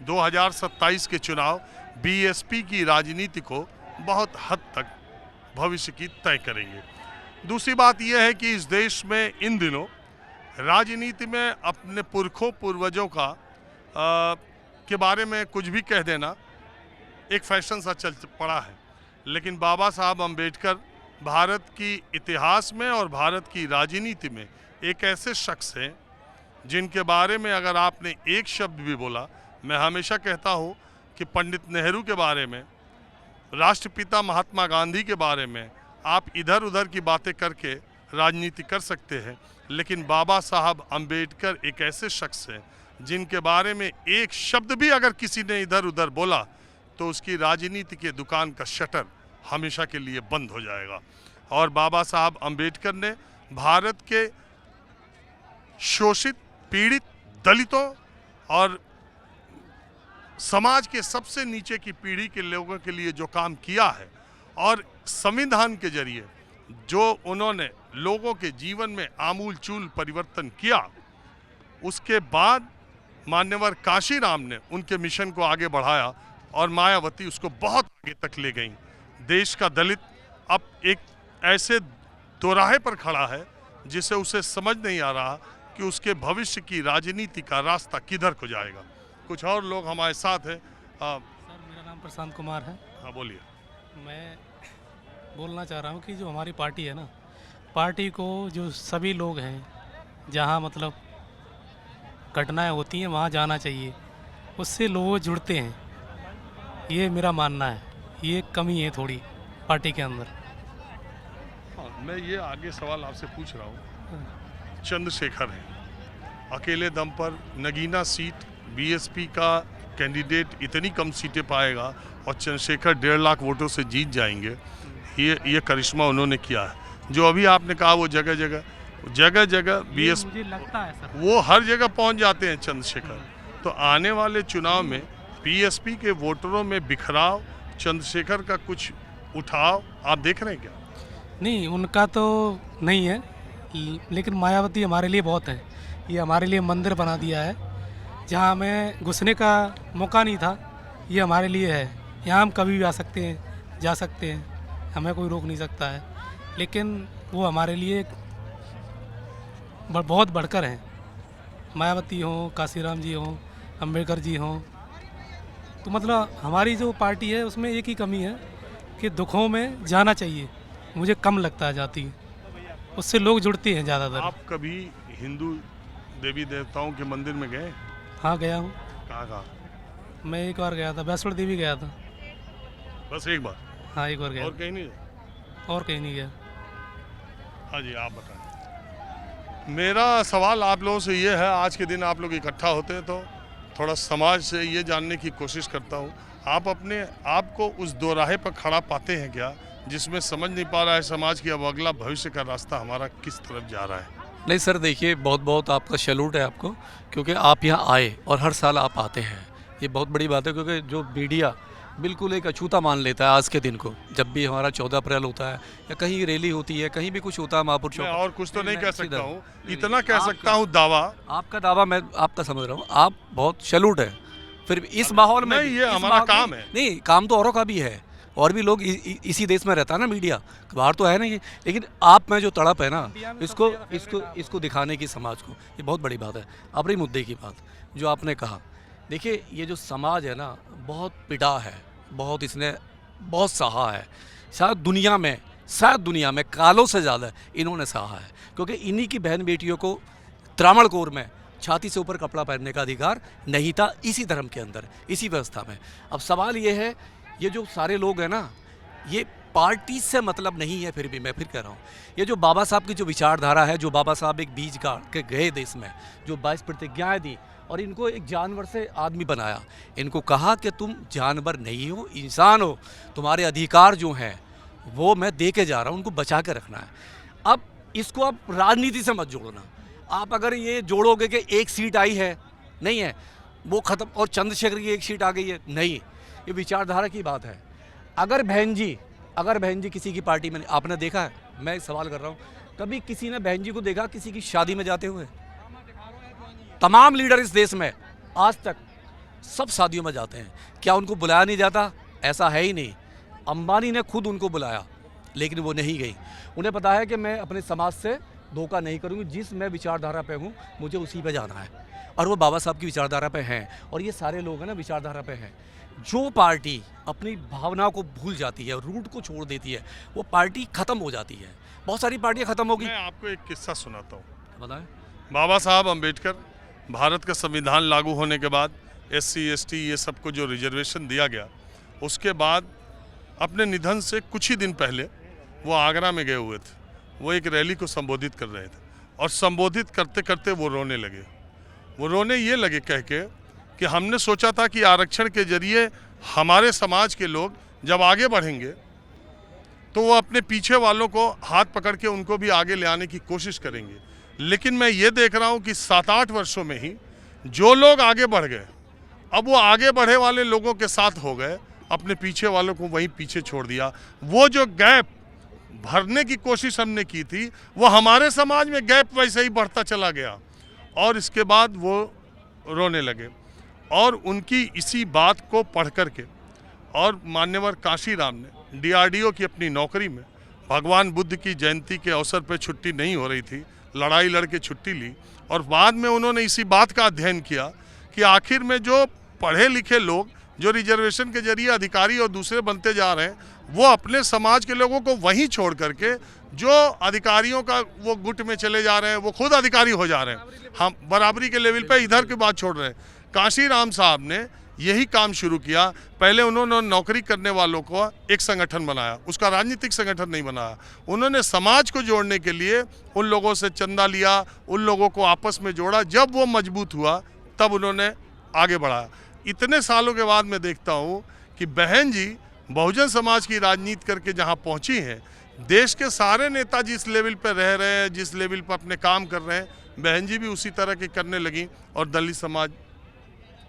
2027 के चुनाव बीएसपी की राजनीति को बहुत हद तक भविष्य की तय करेंगे। दूसरी बात यह है कि इस देश में इन दिनों राजनीति में अपने पुरखों पूर्वजों का के बारे में कुछ भी कह देना एक फैशन सा चल पड़ा है, लेकिन बाबा साहब अम्बेडकर भारत की इतिहास में और भारत की राजनीति में एक ऐसे शख्स हैं जिनके बारे में अगर आपने एक शब्द भी बोला, मैं हमेशा कहता हूँ कि पंडित नेहरू के बारे में, राष्ट्रपिता महात्मा गांधी के बारे में आप इधर उधर की बातें करके राजनीति कर सकते हैं, लेकिन बाबा साहब अम्बेडकर एक ऐसे शख्स हैं जिनके बारे में एक शब्द भी अगर किसी ने इधर उधर बोला तो उसकी राजनीति के दुकान का शटर हमेशा के लिए बंद हो जाएगा। और बाबा साहब अम्बेडकर ने भारत के शोषित, पीड़ित, दलितों और समाज के सबसे नीचे की पीढ़ी के लोगों के लिए जो काम किया है और संविधान के जरिए जो उन्होंने लोगों के जीवन में आमूल चूल परिवर्तन किया, उसके बाद मान्यवर काशीराम ने उनके मिशन को आगे बढ़ाया और मायावती उसको बहुत आगे तक ले गई। देश का दलित अब एक ऐसे दोराहे पर खड़ा है जिसे उसे समझ नहीं आ रहा कि उसके भविष्य की राजनीति का रास्ता किधर को जाएगा। कुछ और लोग हमारे साथ हैं। सर, मेरा नाम प्रशांत कुमार है। हाँ, बोलिए। मैं बोलना चाह रहा हूँ कि जो हमारी पार्टी है ना, पार्टी को जो सभी लोग हैं, जहाँ मतलब घटनाएं होती हैं वहाँ जाना चाहिए, उससे लोग जुड़ते हैं। ये मेरा मानना है, ये कमी है थोड़ी पार्टी के अंदर। हाँ, मैं ये आगे सवाल आपसे पूछ रहा हूँ। चंद्रशेखर है, अकेले दम पर नगीना सीट बीएसपी का कैंडिडेट इतनी कम सीटें पाएगा और चंद्रशेखर 1.5 लाख वोटों से जीत जाएंगे। ये करिश्मा उन्होंने किया है। जो अभी आपने कहा वो जगह जगह बीएसपी, मुझे लगता है सर, वो हर जगह पहुंच जाते हैं चंद्रशेखर। तो आने वाले चुनाव में बीएसपी के वोटरों में बिखराव, चंद्रशेखर का कुछ उठाव आप देख रहे हैं क्या? नहीं, उनका तो नहीं है, लेकिन मायावती हमारे लिए बहुत है। ये हमारे लिए मंदिर बना दिया है, जहाँ हमें घुसने का मौका नहीं था, ये हमारे लिए है। यहाँ हम कभी भी आ सकते हैं, जा सकते हैं, हमें कोई रोक नहीं सकता है। लेकिन वो हमारे लिए बहुत बढ़कर हैं। मायावती हों, काशीराम जी हों, अम्बेडकर जी हों, तो मतलब हमारी जो पार्टी है उसमें एक ही कमी है कि दुखों में जाना चाहिए। मुझे कम लगता है जाती, उससे लोग जुड़ते हैं ज़्यादातर। आप कभी हिंदू देवी देवताओं के मंदिर में गए? हाँ, गया हूँ। कहाँ? मैं एक बार गया था, वैष्णो देवी गया था। बस एक बार? हाँ, एक बार गया। और कहीं नहीं? और कहीं नहीं गया। हाँ जी, आप बताएं। मेरा सवाल आप लोगों से ये है, आज के दिन आप लोग इकट्ठा होते हैं तो थोड़ा समाज से ये जानने की कोशिश करता हूँ, आप अपने आप को उस दोराहे पर खड़ा पाते हैं क्या जिसमें समझ नहीं पा रहा है समाज की अब अगला भविष्य का रास्ता हमारा किस तरफ जा रहा है? नहीं सर, देखिए बहुत बहुत आपका सैल्यूट है आपको, क्योंकि आप यहाँ आए और हर साल आप आते हैं, ये बहुत बड़ी बात है। क्योंकि जो मीडिया बिल्कुल एक अछूता मान लेता है आज के दिन को, जब भी हमारा 14 अप्रैल होता है या कहीं रैली होती है, कहीं भी कुछ होता है महापुर चौक। और कुछ तो नहीं कह सकता हूँ, इतना कह सकता हूँ दावा, आपका दावा मैं आपका समझ रहा हूँ, आप बहुत सैल्यूट है। फिर इस माहौल में नहीं, ये हमारा काम है। नहीं, काम तो औरों का भी है, और भी लोग इसी देश में रहता है ना, मीडिया बाहर तो है नहीं, लेकिन आप में जो तड़प है ना, इसको दिखाने की समाज को, ये बहुत बड़ी बात है। अब रही मुद्दे की बात जो आपने कहा, देखिए ये जो समाज है ना, बहुत पिटा है, बहुत इसने बहुत सहा है। शायद दुनिया में कालों से ज़्यादा इन्होंने सहा है, क्योंकि इन्हीं की बहन बेटियों को त्रावणकोर में छाती से ऊपर कपड़ा पहनने का अधिकार नहीं था, इसी धर्म के अंदर, इसी व्यवस्था में। अब सवाल ये है, ये जो सारे लोग हैं ना, ये पार्टी से मतलब नहीं है। फिर भी मैं फिर कह रहा हूँ, ये जो बाबा साहब की जो विचारधारा है, जो बाबा साहब एक बीज गाड़ के गए देश में, जो 22 प्रतिज्ञाएँ दी और इनको एक जानवर से आदमी बनाया, इनको कहा कि तुम जानवर नहीं हो, इंसान हो, तुम्हारे अधिकार जो हैं वो मैं दे के जा रहा हूँ, उनको बचा के रखना है। अब इसको आप राजनीति से मत जोड़ना। आप अगर ये जोड़ोगे कि एक सीट आई है, नहीं है वो ख़त्म, और चंद्रशेखर की एक सीट आ गई है, नहीं, ये विचारधारा की बात है। अगर बहन जी किसी की पार्टी में, आपने देखा है, मैं सवाल कर रहा हूँ, कभी किसी ने बहन जी को देखा किसी की शादी में जाते हुए? तमाम लीडर इस देश में आज तक सब शादियों में जाते हैं। क्या उनको बुलाया नहीं जाता? ऐसा है ही नहीं। अंबानी ने खुद उनको बुलाया लेकिन वो नहीं गई। उन्हें पता है कि मैं अपने समाज से धोखा नहीं करूँगी, जिस मैं विचारधारा पे हूँ मुझे उसी पे जाना है। और वो बाबा साहब की विचारधारा पे हैं और ये सारे लोग हैं ना विचारधारा पे हैं। जो पार्टी अपनी भावनाओं को भूल जाती है, रूट को छोड़ देती है, वो पार्टी ख़त्म हो जाती है। बहुत सारी पार्टियाँ ख़त्म होगी। मैं आपको एक किस्सा सुनाता हूँ। बताएं। बाबा साहब अम्बेडकर, भारत का संविधान लागू होने के बाद SC ST ये सबको जो रिजर्वेशन दिया गया, उसके बाद अपने निधन से कुछ ही दिन पहले वो आगरा में गए हुए थे। वो एक रैली को संबोधित कर रहे थे और संबोधित करते करते वो रोने लगे। वो रोने ये लगे कह के कि हमने सोचा था कि आरक्षण के जरिए हमारे समाज के लोग जब आगे बढ़ेंगे तो वो अपने पीछे वालों को हाथ पकड़ के उनको भी आगे ले आने की कोशिश करेंगे, लेकिन मैं ये देख रहा हूँ कि 7-8 वर्षों में ही जो लोग आगे बढ़ गए, अब वो आगे बढ़े वाले लोगों के साथ हो गए, अपने पीछे वालों को वहीं पीछे छोड़ दिया। वो जो गैप भरने की कोशिश हमने की थी, वो हमारे समाज में गैप वैसे ही बढ़ता चला गया। और इसके बाद वो रोने लगे और उनकी इसी बात को पढ़ करके और मान्यवर काशीराम ने DRDO की अपनी नौकरी में भगवान बुद्ध की जयंती के अवसर पर छुट्टी नहीं हो रही थी, लड़ाई लड़ के छुट्टी ली और बाद में उन्होंने इसी बात का अध्ययन किया कि आखिर में जो पढ़े लिखे लोग जो रिजर्वेशन के जरिए अधिकारी और दूसरे बनते जा रहे हैं, वो अपने समाज के लोगों को वहीं छोड़ करके जो अधिकारियों का वो गुट में चले जा रहे हैं, वो खुद अधिकारी हो जा रहे हैं। हम बराबरी के लेवल पे इधर की बात छोड़ रहे हैं। काशीराम साहब ने यही काम शुरू किया। पहले उन्होंने नौकरी करने वालों को एक संगठन बनाया, उसका राजनीतिक संगठन नहीं बनाया। उन्होंने समाज को जोड़ने के लिए उन लोगों से चंदा लिया, उन लोगों को आपस में जोड़ा। जब वो मजबूत हुआ तब उन्होंने आगे बढ़ाया। इतने सालों के बाद मैं देखता हूँ कि बहन जी बहुजन समाज की राजनीति करके जहाँ पहुँची हैं, देश के सारे नेता जिस लेवल पर रह रहे हैं, जिस लेवल पर अपने काम कर रहे हैं, बहन जी भी उसी तरह के करने लगी। और दलित समाज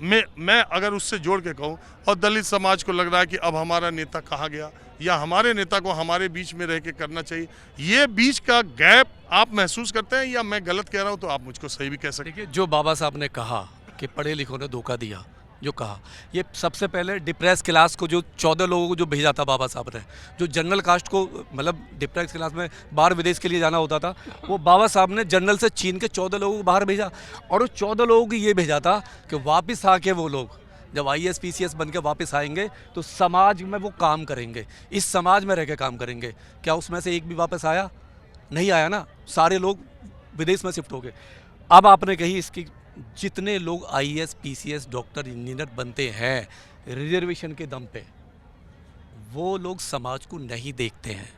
में मैं अगर उससे जोड़ के कहूँ, और दलित समाज को लग रहा है कि अब हमारा नेता कहाँ गया, या हमारे नेता को हमारे बीच में रह के करना चाहिए। ये बीच का गैप आप महसूस करते हैं या मैं गलत कह रहा हूँ तो आप मुझको सही भी कह सकते हैं। देखिए, जो बाबा साहब ने कहा कि पढ़े लिखों ने धोखा दिया, जो कहा, ये सबसे पहले डिप्रेस क्लास को जो 14 लोगों को जो भेजा था बाबा साहब ने, जो जनरल कास्ट को मतलब डिप्रेस क्लास में बाहर विदेश के लिए जाना होता था, वो बाबा साहब ने जनरल से छीन के 14 लोगों को बाहर भेजा। और उस 14 लोगों को ये भेजा था कि वापस आके वो लोग जब IAS PCS बन के वापस आएंगे तो समाज में वो काम करेंगे, इस समाज में रह के काम करेंगे। क्या उसमें से एक भी वापस आया? नहीं आया ना, सारे लोग विदेश में शिफ्ट हो गए। अब आपने कही इसकी जितने लोग IAS PCS डॉक्टर इंजीनियर बनते हैं रिजर्वेशन के दम पे, वो लोग समाज को नहीं देखते हैं।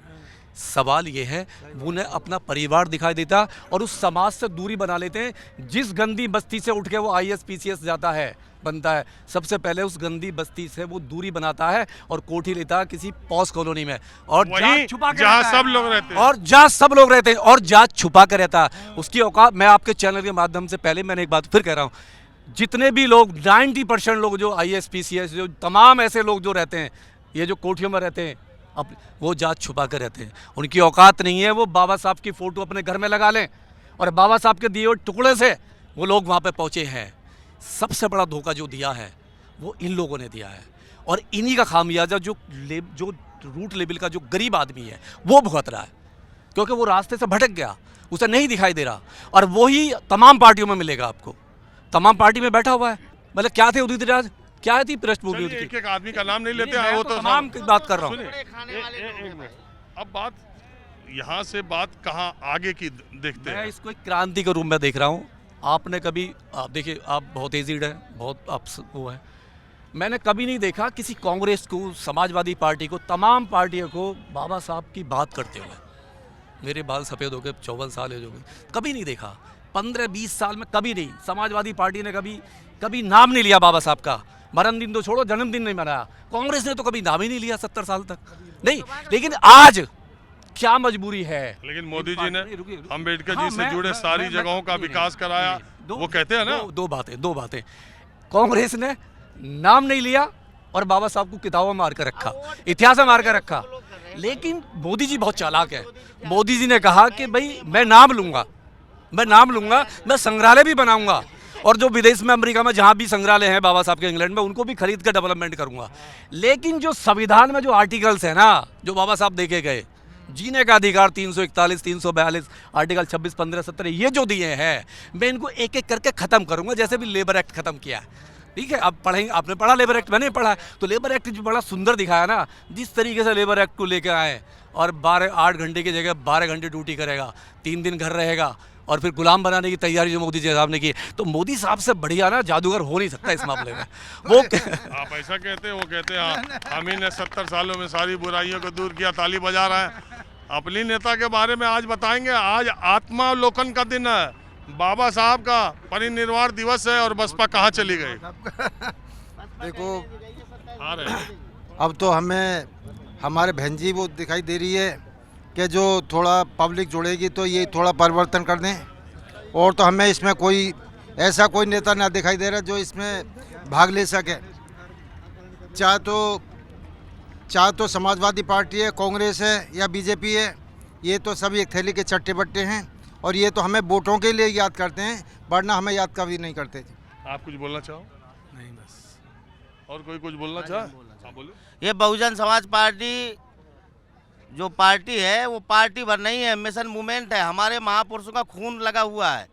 सवाल ये है, उन्हें अपना परिवार दिखाई देता और उस समाज से दूरी बना लेते हैं। जिस गंदी बस्ती से उठ के वो IAS PCS जाता है, बनता है, सबसे पहले उस गंदी बस्ती से वो दूरी बनाता है और कोठी लेता है किसी पॉस कॉलोनी में, और जात छुपा कर जहाँ सब लोग रहते हैं, और जहाँ सब लोग रहते हैं और जात छुपा कर रहता है। उसकी औकात, मैं आपके चैनल के माध्यम से पहले मैंने एक बात फिर कह रहा हूँ, जितने भी लोग 90% लोग जो IAS PCS जो तमाम ऐसे लोग जो रहते हैं, ये जो कोठियों में रहते हैं, अब वो जात छुपा कर रहते हैं। उनकी औकात नहीं है वो बाबा साहब की फ़ोटो अपने घर में लगा लें, और बाबा साहब के दिए हुए टुकड़े से वो लोग वहाँ पे पहुँचे हैं। सबसे बड़ा धोखा जो दिया है वो इन लोगों ने दिया है, और इन्हीं का खामियाजा जो रूट लेवल का जो गरीब आदमी है वो भुगत रहा है, क्योंकि वो रास्ते से भटक गया, उसे नहीं दिखाई दे रहा। और वही तमाम पार्टियों में मिलेगा आपको, तमाम पार्टी में बैठा हुआ है। मतलब क्या थे उदित राज, क्या थी पृष्ठभूमि उसकी? एक एक आदमी का नाम नहीं लेते हैं, वो तो तमाम की बात कर रहा हूँ। अब बात यहाँ से बात कहाँ आगे की देखते हैं। मैं इसको एक क्रांति के रूप में देख रहा हूँ। आपने कभी, आप देखिए, आप बहुत एजिड हैं, बहुत आप वो है, मैंने कभी नहीं देखा किसी कांग्रेस को, समाजवादी पार्टी को, तमाम पार्टियों को बाबा साहब की बात करते हुए। मेरे बाल सफ़ेद हो गए, 54 साल एज हो गई, कभी नहीं देखा। 15-20 साल में कभी नहीं, समाजवादी पार्टी ने कभी नाम नहीं लिया बाबा साहब का। मरण दिन तो छोड़ो, जन्मदिन नहीं मनाया। कांग्रेस ने तो कभी नाम ही नहीं लिया 70 साल तक नहीं। लेकिन आज क्या मजबूरी है? लेकिन मोदी जी ने अम्बेडकर जी से जुड़े सारी जगहों का विकास कराया। वो कहते हैं ना, दो बातें। कांग्रेस ने नाम नहीं लिया और बाबा साहब को किताबों में मार कर रखा, इतिहास में मार कर रखा। लेकिन मोदी जी बहुत चालाक है। मोदी जी ने कहा कि भाई मैं नाम लूंगा, मैं संग्रहालय भी बनाऊंगा, और जो विदेश में अमेरिका में जहाँ भी संग्रहालय हैं बाबा साहब के इंग्लैंड में, उनको भी खरीद कर डेवलपमेंट करूँगा। लेकिन जो संविधान में जो आर्टिकल्स हैं ना, जो बाबा साहब देखे गए, जीने का अधिकार 341, 342, आर्टिकल 26, 15, 17 ये जो दिए हैं, मैं इनको एक एक करके ख़त्म करूँगा, जैसे भी लेबर एक्ट ख़त्म किया है। ठीक है, अब पढ़ेंगे, आपने पढ़ा लेबर एक्ट, मैंने पढ़ा, तो लेबर एक्ट जो बड़ा सुंदर दिखाया ना, जिस तरीके से लेबर एक्ट को लेकर आए, और 8 घंटे की जगह 12 घंटे ड्यूटी करेगा, 3 दिन घर रहेगा, और फिर गुलाम बनाने की तैयारी जो मोदी जी साहब ने की, तो मोदी साहब से बढ़िया ना जादूगर हो नहीं सकता इस मामले में। वो आप ऐसा कहते हैं, वो कहते हैं हम ही ने 70 सालों में सारी बुराइयों को दूर किया, ताली बजा रहा है। अपनी नेता के बारे में आज बताएंगे। आज आत्मावलोकन का दिन है, बाबा साहब का परिनिर्वाण दिवस है, और बसपा कहाँ चली गई? देखो आ रहे हैं। अब तो हमें हमारे बहन जी वो दिखाई दे रही है कि जो थोड़ा पब्लिक जुड़ेगी तो ये थोड़ा परिवर्तन कर दें, और तो हमें इसमें कोई ऐसा कोई नेता ना दिखाई दे रहा जो इसमें भाग ले सके। चाहे तो समाजवादी पार्टी है, कांग्रेस है या बीजेपी है, ये तो सभी एक थैली के चट्टे बट्टे हैं, और ये तो हमें वोटों के लिए याद करते हैं, वरना हमें याद कभी नहीं करते। आप कुछ बोलना चाहो? नहीं, बस और कोई कुछ बोलना चाहे? हाँ, बोलिए। ये बहुजन समाज पार्टी जो पार्टी है वो पार्टी भर नहीं है, मिशन मूवमेंट है। हमारे महापुरुषों का खून लगा हुआ है।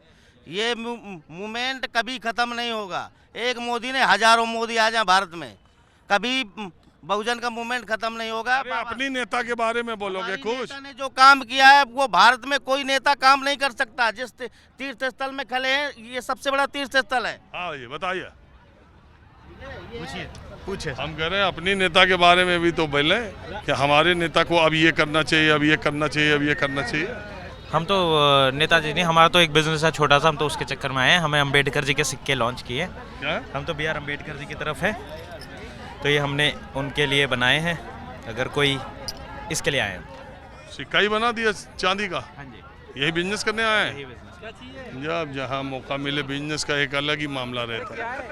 ये मूवमेंट कभी खत्म नहीं होगा। एक मोदी ने हजारों मोदी आ जाए भारत में, कभी बहुजन का मूवमेंट खत्म नहीं होगा। अरे अपनी नेता के बारे में बोलोगे कुछ? नेता ने जो काम किया है वो भारत में कोई नेता काम नहीं कर सकता। जिस तीर्थ स्थल में खड़े हैं, ये सबसे बड़ा तीर्थ स्थल है। हाँ, ये बताइए, पूछे। हम कह रहे हैं अपनी नेता के बारे में भी तो बोले कि हमारे नेता को अब ये करना चाहिए, अब ये करना चाहिए, अब ये करना चाहिए। हम तो नेताजी नहीं, हमारा तो एक बिजनेस है छोटा सा, हम तो उसके चक्कर में आए हैं। हमें अम्बेडकर जी के सिक्के लॉन्च किए। क्या? हम तो BR अम्बेडकर जी की तरफ है, तो ये हमने उनके लिए बनाए हैं। अगर कोई इसके लिए आए हैं। सिक्का ही बना दिया चांदी का? हाँ जी, यही बिजनेस करने आए हैं? यही बिजनेस। जब जहाँ मौका मिले बिजनेस का एक अलग ही मामला रहता है।